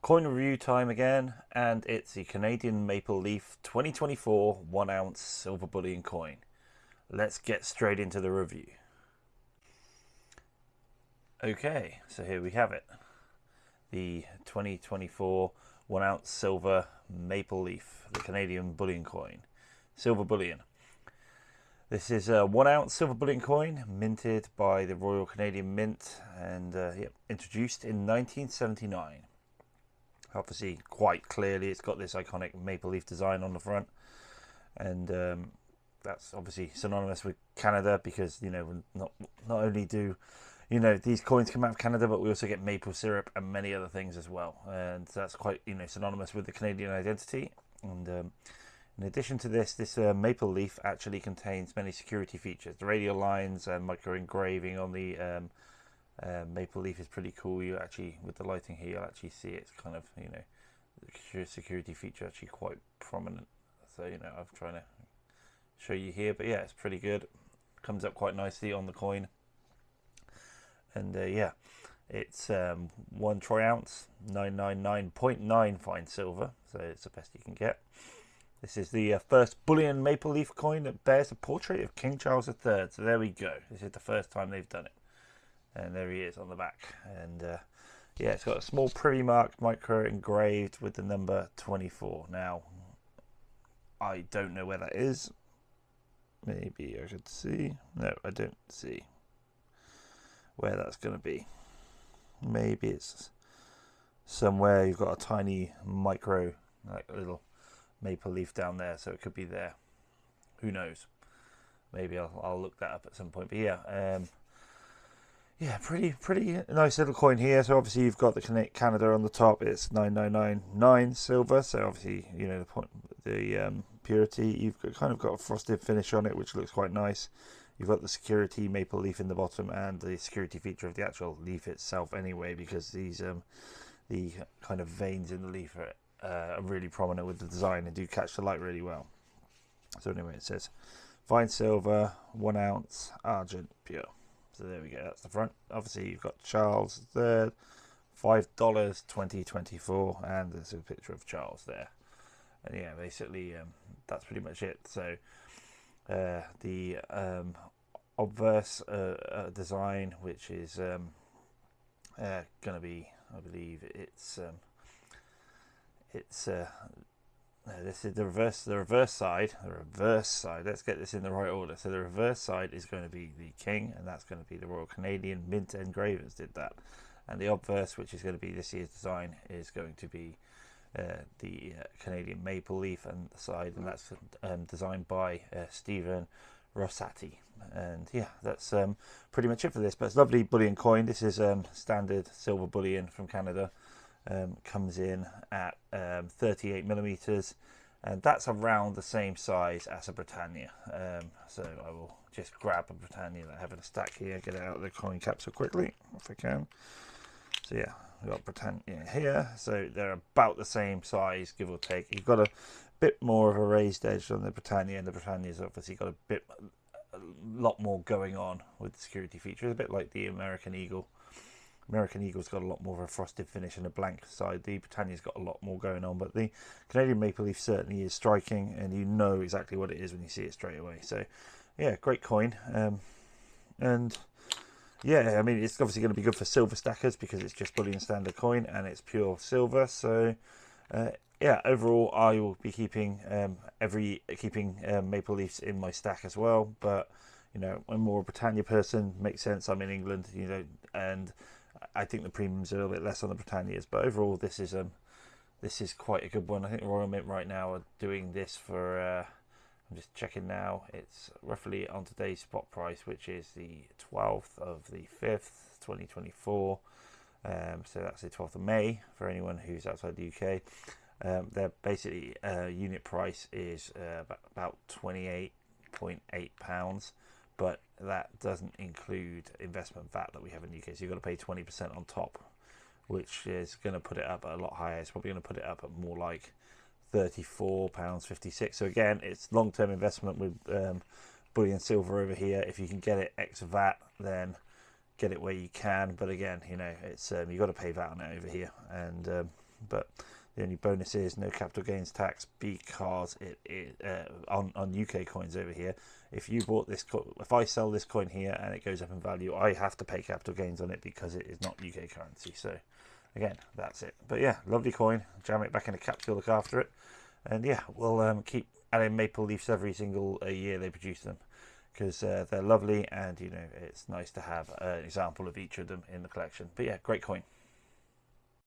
Coin review time again, and it's the Canadian Maple Leaf 2024 1 ounce silver bullion coin. Let's get straight into the review. Okay, so here we have it. The 2024 1 ounce silver maple leaf, the Canadian bullion coin. Silver bullion. This is a 1 ounce silver bullion coin minted by the Royal Canadian Mint and introduced in 1979. Obviously, quite clearly, it's got this iconic maple leaf design on the front, and that's obviously synonymous with Canada because not only do these coins come out of Canada, but we also get maple syrup and many other things as well, and that's quite synonymous with the Canadian identity. And in addition to this maple leaf actually contains many security features. The radial lines and micro engraving on the maple leaf is pretty cool. You actually, with the lighting here, you'll actually see it's kind of, the security feature actually quite prominent. So, I'm trying to show you here, but yeah, it's pretty good. Comes up quite nicely on the coin. And yeah, it's 1 troy ounce, 999.9 fine silver, so it's the best you can get. This is the first bullion maple leaf coin that bears a portrait of King Charles III. So there we go. This is the first time they've done it. And there he is on the back. And yeah, it's got a small privy mark micro engraved with the number 24. Now, I don't know where that is. Maybe I could see. No, I don't see where that's going to be. Maybe it's somewhere you've got a tiny micro, like a little maple leaf down there, so it could be there. Who knows? Maybe I'll look that up at some point. But yeah, yeah, pretty nice little coin here. So obviously you've got the Canada on the top. It's 9999 silver. So obviously the purity. You've kind of got a frosted finish on it, which looks quite nice. You've got the security maple leaf in the bottom and the security feature of the actual leaf itself. Anyway, because these the kind of veins in the leaf are really prominent with the design and do catch the light really well. So anyway, it says fine silver, 1 ounce, argent, pure. So there we go, that's the front. Obviously you've got Charles III, $5 2024, and there's a picture of Charles there. And yeah, basically that's pretty much it. So the obverse design, which is going to be, I believe this is the reverse side. Let's get this in the right order. So the reverse side is going to be the king, and that's going to be the Royal Canadian Mint engravers did that. And the obverse, which is going to be this year's design, is going to be the Canadian maple leaf and the side, and that's designed by Stephen Rossati. And yeah, that's pretty much it for this. But it's a lovely bullion coin. This is standard silver bullion from Canada. Comes in at 38 millimeters, and that's around the same size as a Britannia. So I will just grab a Britannia that I have in a stack here, get it out of the coin capsule quickly if I can. So yeah, we've got Britannia here, so they're about the same size, give or take. You've got a bit more of a raised edge on the Britannia, and the Britannia's obviously got a lot more going on with the security features, a bit like the American Eagle. American Eagle's got a lot more of a frosted finish and a blank side. The Britannia's got a lot more going on, but the Canadian maple leaf certainly is striking, and you know exactly what it is when you see it straight away. So yeah, great coin. And yeah, I mean, it's obviously going to be good for silver stackers because it's just bullion standard coin and it's pure silver. So yeah, overall I will be keeping maple leafs in my stack as well. But I'm more a Britannia person. Makes sense. I'm in England, and I think the premiums are a little bit less on the Britannias, but overall this is quite a good one. I think the Royal Mint right now are doing this for I'm just checking now, it's roughly on today's spot price, which is the 12th of the 5th 2024, so that's the 12th of May for anyone who's outside the UK. Their basically unit price is about £28.8, but that doesn't include investment VAT that we have in the UK, so you've got to pay 20% on top, which is going to put it up a lot higher. It's probably going to put it up at more like £34.56. So again, it's long-term investment with bullion silver over here. If you can get it ex VAT, then get it where you can. But again, it's you've got to pay VAT on it over here, and but the only bonus is no capital gains tax because on UK coins over here. If you bought this, if I sell this coin here and it goes up in value, I have to pay capital gains on it because it is not UK currency. So again, that's it. But yeah, lovely coin. Jam it back in a capsule, look after it, and yeah, we'll keep adding maple leafs every single year they produce them, because they're lovely, and you know, it's nice to have an example of each of them in the collection. But yeah, great coin.